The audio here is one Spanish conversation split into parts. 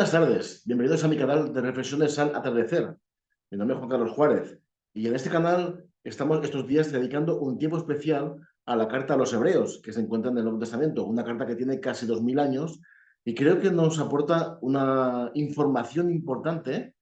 Buenas tardes, bienvenidos a mi canal de Reflexiones al Atardecer. Mi nombre es Juan Carlos Juárez y en este canal estamos estos días dedicando un tiempo especial a la carta a los Hebreos, que se encuentra en el Nuevo Testamento, una carta que tiene casi 2000 años y creo que nos aporta una información importante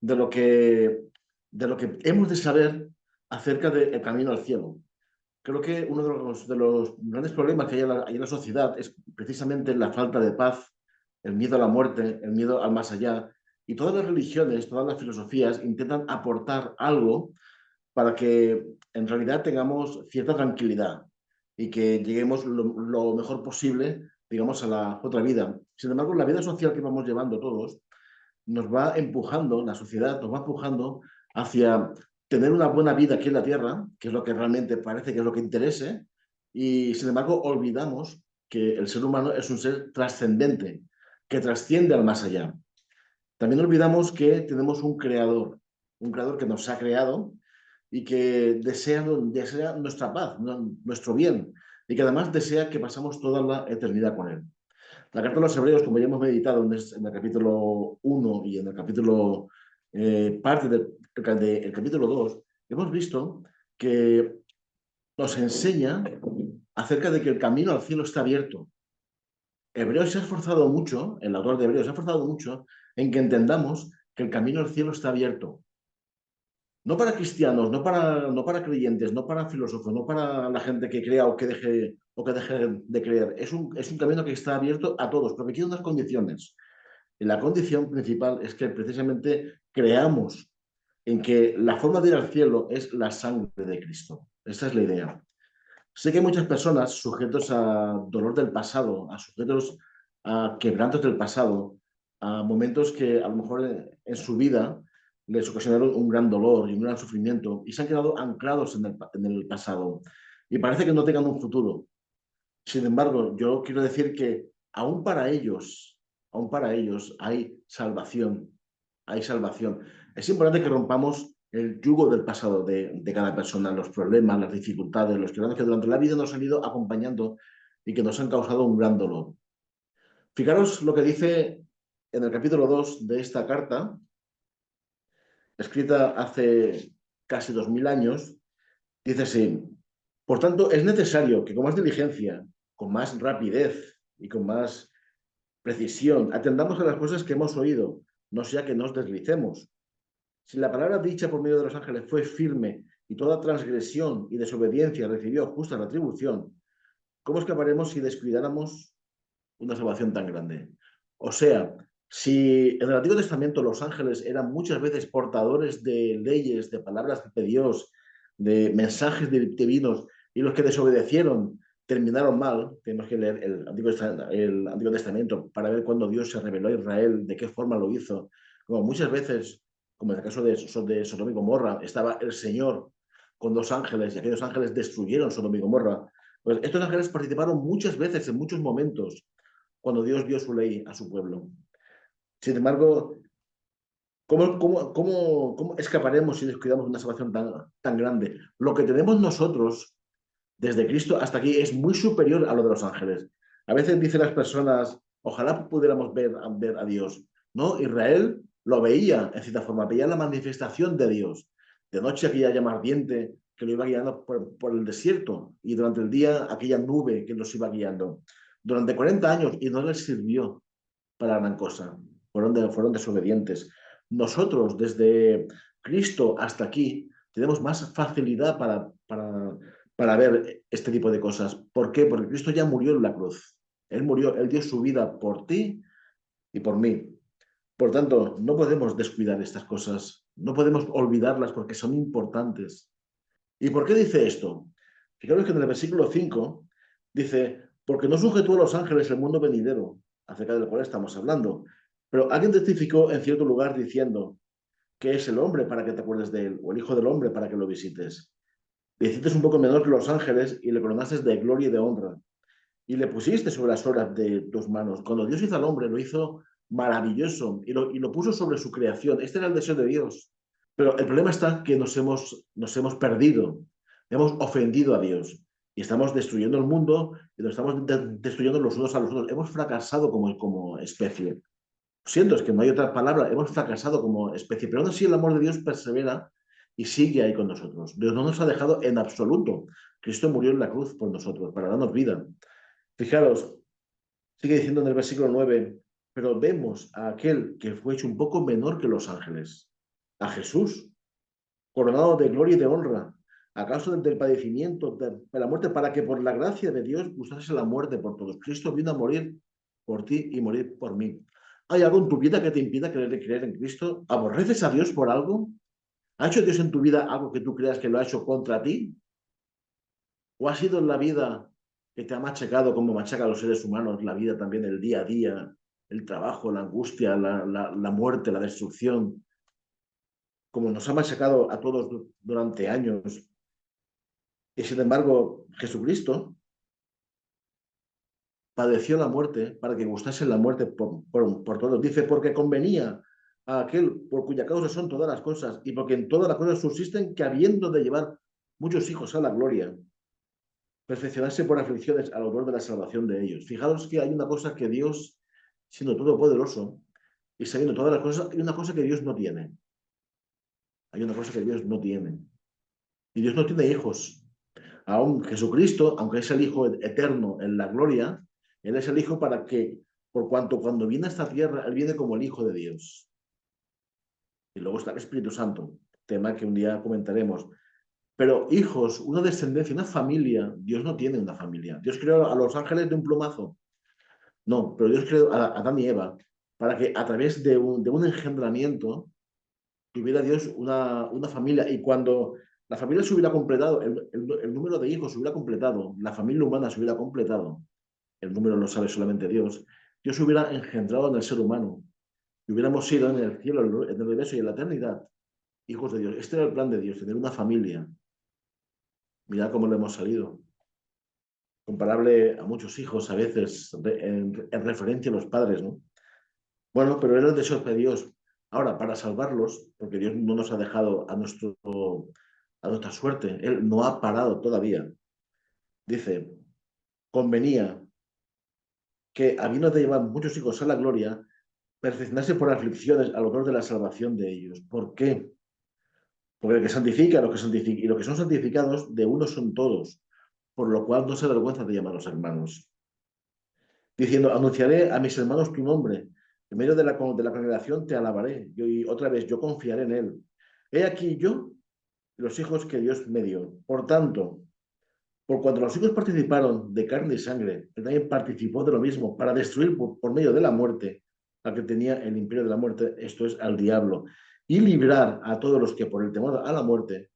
de lo que, de lo que hemos de saber acerca del camino al cielo. Creo que uno de los grandes problemas que hay en la sociedad es precisamente la falta de paz, el miedo a la muerte, el miedo al más allá. Y todas las religiones, todas las filosofías intentan aportar algo para que en realidad tengamos cierta tranquilidad y que lleguemos lo mejor posible, digamos, a la otra vida. Sin embargo, la vida social que vamos llevando todos nos va empujando, la sociedad nos va empujando hacia tener una buena vida aquí en la Tierra, que es lo que realmente parece que es lo que interese, y sin embargo olvidamos que el ser humano es un ser trascendente, que trasciende al más allá. También olvidamos que tenemos un creador que nos ha creado y que desea nuestra paz, nuestro bien, y que además desea que pasamos toda la eternidad con él. La carta de los Hebreos, como ya hemos meditado en el capítulo 1 y en el capítulo, parte del capítulo 2, hemos visto que nos enseña acerca de que el camino al cielo está abierto. Hebreos se ha esforzado mucho, el autor de Hebreos se ha esforzado mucho en que entendamos que el camino al cielo está abierto. No para cristianos, no para creyentes, no para filósofos, no para la gente que crea o que deje de creer. Es un camino que está abierto a todos, pero que tiene unas condiciones. Y la condición principal es que precisamente creamos en que la forma de ir al cielo es la sangre de Cristo. Esa es la idea. Sé que hay muchas personas sujetos a dolor del pasado, a sujetos a quebrantos del pasado, a momentos que a lo mejor en su vida les ocasionaron un gran dolor y un gran sufrimiento y se han quedado anclados en el pasado y parece que no tengan un futuro. Sin embargo, yo quiero decir que aún para ellos hay salvación, hay salvación. Es importante que rompamos el yugo del pasado de cada persona, los problemas, las dificultades, los quebrantos que durante la vida nos han ido acompañando y que nos han causado un gran dolor. Fijaros lo que dice en el capítulo 2 de esta carta, escrita hace casi 2000 años, dice así: por tanto, es necesario que con más diligencia, con más rapidez y con más precisión atendamos a las cosas que hemos oído, no sea que nos deslicemos. Si la palabra dicha por medio de los ángeles fue firme y toda transgresión y desobediencia recibió justa retribución, ¿cómo escaparemos si descuidáramos una salvación tan grande? O sea, si en el Antiguo Testamento los ángeles eran muchas veces portadores de leyes, de palabras de Dios, de mensajes divinos, y los que desobedecieron terminaron mal, tenemos que leer el Antiguo Testamento para ver cuándo Dios se reveló a Israel, de qué forma lo hizo. Como muchas veces, como en el caso de Sodoma y Gomorra, estaba el Señor con dos ángeles y aquellos ángeles destruyeron Sodoma y Gomorra. Pues estos ángeles participaron muchas veces, en muchos momentos, cuando Dios dio su ley a su pueblo. Sin embargo, ¿cómo escaparemos si descuidamos una salvación tan grande? Lo que tenemos nosotros, desde Cristo hasta aquí, es muy superior a lo de los ángeles. A veces dicen las personas, ojalá pudiéramos ver a Dios. No, Israel lo veía, en cierta forma, veía la manifestación de Dios. De noche aquella llama ardiente que lo iba guiando por el desierto y durante el día aquella nube que los iba guiando. Durante 40 años y no les sirvió para gran cosa. Fueron desobedientes. Nosotros, desde Cristo hasta aquí, tenemos más facilidad para ver este tipo de cosas. ¿Por qué? Porque Cristo ya murió en la cruz. Él murió, Él dio su vida por ti y por mí. Por tanto, no podemos descuidar estas cosas, no podemos olvidarlas porque son importantes. ¿Y por qué dice esto? Fijaros que en el versículo 5 dice, porque no sujetó a los ángeles el mundo venidero, acerca del cual estamos hablando. Pero alguien testificó en cierto lugar diciendo, ¿qué es el hombre para que te acuerdes de él? O el hijo del hombre para que lo visites. Le hiciste un poco menor que los ángeles y le coronaste de gloria y de honra. Y le pusiste sobre las obras de tus manos. Cuando Dios hizo al hombre, lo hizo maravilloso y lo puso sobre su creación. Este era el deseo de Dios. Pero el problema está que nos hemos perdido, hemos ofendido a Dios y estamos destruyendo el mundo y nos estamos destruyendo los unos a los otros. Hemos fracasado como especie. Siento, es que no hay otra palabra, hemos fracasado como especie, pero aún así el amor de Dios persevera y sigue ahí con nosotros. Dios no nos ha dejado en absoluto. Cristo murió en la cruz por nosotros, para darnos vida. Fijaros, sigue diciendo en el versículo 9, pero vemos a aquel que fue hecho un poco menor que los ángeles, a Jesús, coronado de gloria y de honra, a causa del padecimiento, de la muerte, para que por la gracia de Dios gustase la muerte por todos. Cristo vino a morir por ti y morir por mí. ¿Hay algo en tu vida que te impida creer en Cristo? ¿Aborreces a Dios por algo? ¿Ha hecho Dios en tu vida algo que tú creas que lo ha hecho contra ti? ¿O ha sido la vida que te ha machacado como machaca a los seres humanos, la vida también, el día a día, el trabajo, la angustia, la muerte, la destrucción, como nos ha machacado a todos durante años? Y sin embargo, Jesucristo padeció la muerte para que gustase la muerte por todos. Dice, porque convenía a aquel por cuya causa son todas las cosas y porque en todas las cosas subsisten que habiendo de llevar muchos hijos a la gloria, perfeccionarse por aflicciones al autor de la salvación de ellos. Fijaros que hay una cosa que Dios, siendo todopoderoso y sabiendo todas las cosas, hay una cosa que Dios no tiene. Hay una cosa que Dios no tiene. Y Dios no tiene hijos. Aún Jesucristo, aunque es el Hijo eterno en la gloria, Él es el Hijo para que, por cuanto cuando viene a esta tierra, Él viene como el Hijo de Dios. Y luego está el Espíritu Santo, tema que un día comentaremos. Pero hijos, una descendencia, una familia, Dios no tiene una familia. Dios creó a los ángeles de un plumazo. No, pero Dios creó a Adán y Eva para que a través de un engendramiento tuviera Dios una familia. Y cuando la familia se hubiera completado, el número de hijos se hubiera completado, la familia humana se hubiera completado, el número lo sabe solamente Dios, Dios hubiera engendrado en el ser humano y hubiéramos sido en el cielo, en el universo y en la eternidad hijos de Dios. Este era el plan de Dios, tener una familia. Mirad cómo le hemos salido. Comparable a muchos hijos a veces en referencia a los padres, ¿no? Bueno, pero era el deseo de Dios. Ahora, para salvarlos, porque Dios no nos ha dejado a nuestra suerte, Él no ha parado todavía. Dice, convenía que, habiendo de llevar muchos hijos a la gloria, perfeccionarse por aflicciones al autor de la salvación de ellos. ¿Por qué? Porque el que santifica, los que santifica, y los que son santificados, de uno son todos, por lo cual no se avergüenza de llamarlos hermanos. Diciendo, anunciaré a mis hermanos tu nombre, en medio de la congregación te alabaré, y otra vez yo confiaré en él. He aquí yo los hijos que Dios me dio. Por tanto, por cuanto los hijos participaron de carne y sangre, él también participó de lo mismo, para destruir por medio de la muerte al que tenía el imperio de la muerte, esto es, al diablo, y librar a todos los que por el temor a la muerte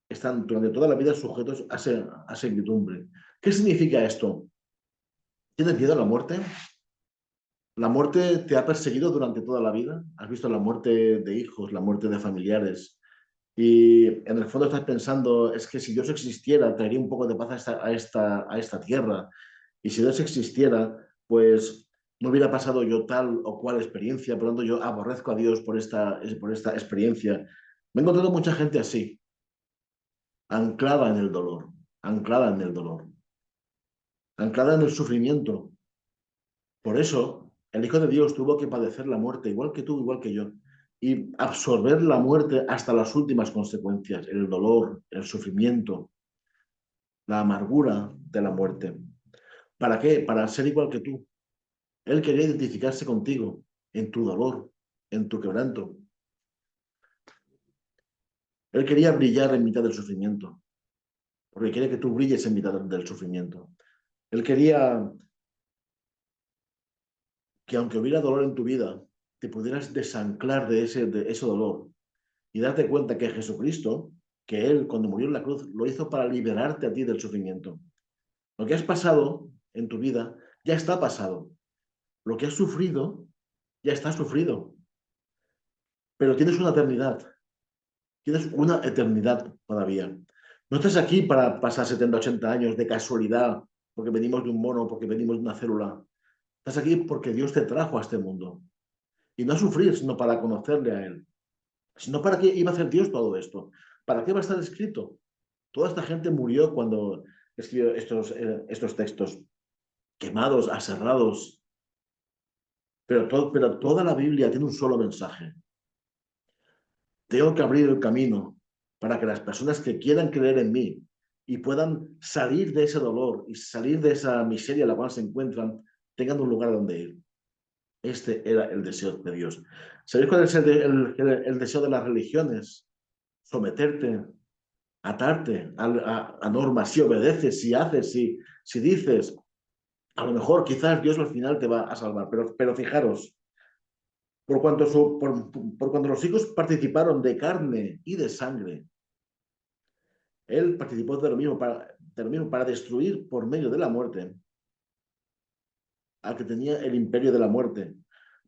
están durante toda la vida sujetos a servidumbre. ¿Qué significa esto? ¿Tienes miedo a la muerte? ¿La muerte te ha perseguido durante toda la vida? ¿Has visto la muerte de hijos, la muerte de familiares? Y en el fondo estás pensando, es que si Dios existiera, traería un poco de paz a esta tierra. Y si Dios existiera, pues no hubiera pasado yo tal o cual experiencia, por lo tanto yo aborrezco a Dios por esta experiencia. Me he encontrado mucha gente así, anclada en el dolor, anclada en el dolor, anclada en el sufrimiento. Por eso el Hijo de Dios tuvo que padecer la muerte, igual que tú, igual que yo, y absorber la muerte hasta las últimas consecuencias, el dolor, el sufrimiento, la amargura de la muerte. ¿Para qué? Para ser igual que tú. Él quería identificarse contigo en tu dolor, en tu quebranto. Él quería brillar en mitad del sufrimiento, porque quiere que tú brilles en mitad del sufrimiento. Él quería que aunque hubiera dolor en tu vida, te pudieras desanclar de ese dolor y darte cuenta que Jesucristo, que Él cuando murió en la cruz, lo hizo para liberarte a ti del sufrimiento. Lo que has pasado en tu vida ya está pasado. Lo que has sufrido ya está sufrido. Pero tienes una eternidad todavía. No estás aquí para pasar 70, 80 años de casualidad, porque venimos de un mono, porque venimos de una célula. Estás aquí porque Dios te trajo a este mundo. Y no a sufrir, sino para conocerle a Él. Sino para qué iba a hacer Dios todo esto. ¿Para qué va a estar escrito? Toda esta gente murió cuando escribió estos textos, quemados, aserrados. pero toda la Biblia tiene un solo mensaje. Tengo que abrir el camino para que las personas que quieran creer en mí y puedan salir de ese dolor y salir de esa miseria en la cual se encuentran, tengan un lugar donde ir. Este era el deseo de Dios. ¿Sabéis cuál es el deseo de las religiones? Someterte, atarte a normas, si obedeces, si haces, si dices, a lo mejor quizás Dios al final te va a salvar, pero fijaros, por cuanto los hijos participaron de carne y de sangre, él participó de lo mismo para destruir por medio de la muerte al que tenía el imperio de la muerte,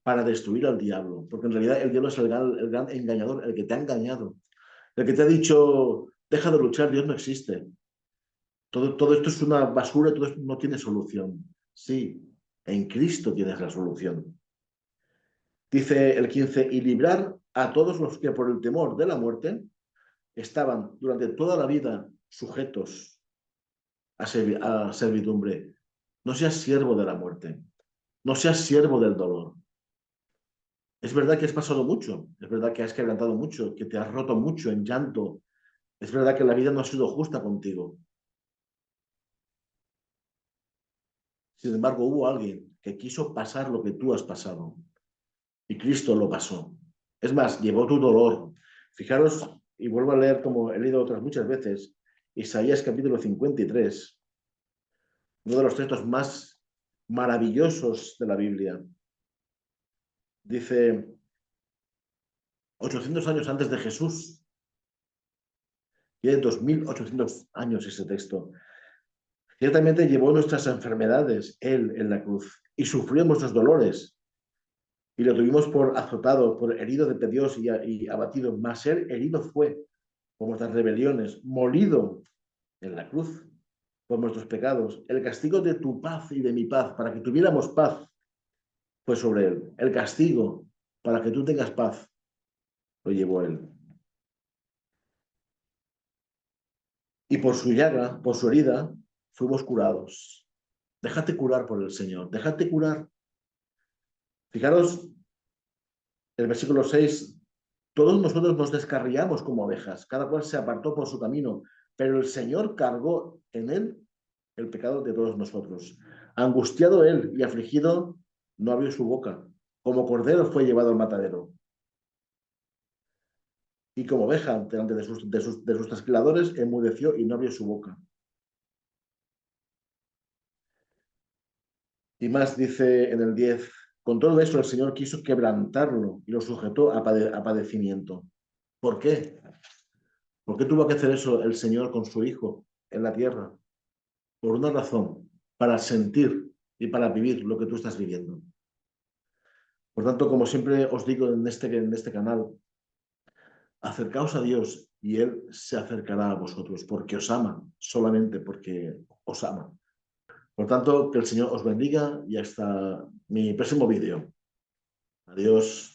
para destruir al diablo, porque en realidad el diablo es el gran engañador, el que te ha engañado, el que te ha dicho, deja de luchar, Dios no existe. Todo esto es una basura, todo esto no tiene solución. Sí, en Cristo tienes la solución. Dice el 15, y librar a todos los que por el temor de la muerte estaban durante toda la vida sujetos a servidumbre. No seas siervo de la muerte, no seas siervo del dolor. Es verdad que has pasado mucho, es verdad que has quebrantado mucho, que te has roto mucho en llanto, es verdad que la vida no ha sido justa contigo. Sin embargo, hubo alguien que quiso pasar lo que tú has pasado y Cristo lo pasó. Es más, llevó tu dolor. Fijaros, y vuelvo a leer como he leído otras muchas veces, Isaías capítulo 53, uno de los textos más maravillosos de la Biblia. Dice, 800 años antes de Jesús, tiene 2800 años ese texto. Ciertamente llevó nuestras enfermedades Él en la cruz y sufrió nuestros dolores y lo tuvimos por azotado, por herido de Dios y abatido. Mas Él herido fue por nuestras rebeliones, molido en la cruz por nuestros pecados. El castigo de tu paz y de mi paz, para que tuviéramos paz, fue sobre Él. El castigo para que tú tengas paz, lo llevó Él. Y por su llaga, por su herida, fuimos curados. Déjate curar por el Señor, déjate curar. Fijaros, el versículo 6, todos nosotros nos descarriamos como ovejas, cada cual se apartó por su camino, pero el Señor cargó en él el pecado de todos nosotros. Angustiado él y afligido, no abrió su boca. Como cordero fue llevado al matadero. Y como oveja delante de sus trasquiladores, enmudeció y no abrió su boca. Y más dice en el 10, con todo eso el Señor quiso quebrantarlo y lo sujetó a padecimiento. ¿Por qué? ¿Por qué tuvo que hacer eso el Señor con su Hijo en la tierra? Por una razón, para sentir y para vivir lo que tú estás viviendo. Por tanto, como siempre os digo en este canal, acercaos a Dios y Él se acercará a vosotros porque os ama, solamente porque os ama. Por tanto, que el Señor os bendiga y hasta mi próximo vídeo. Adiós.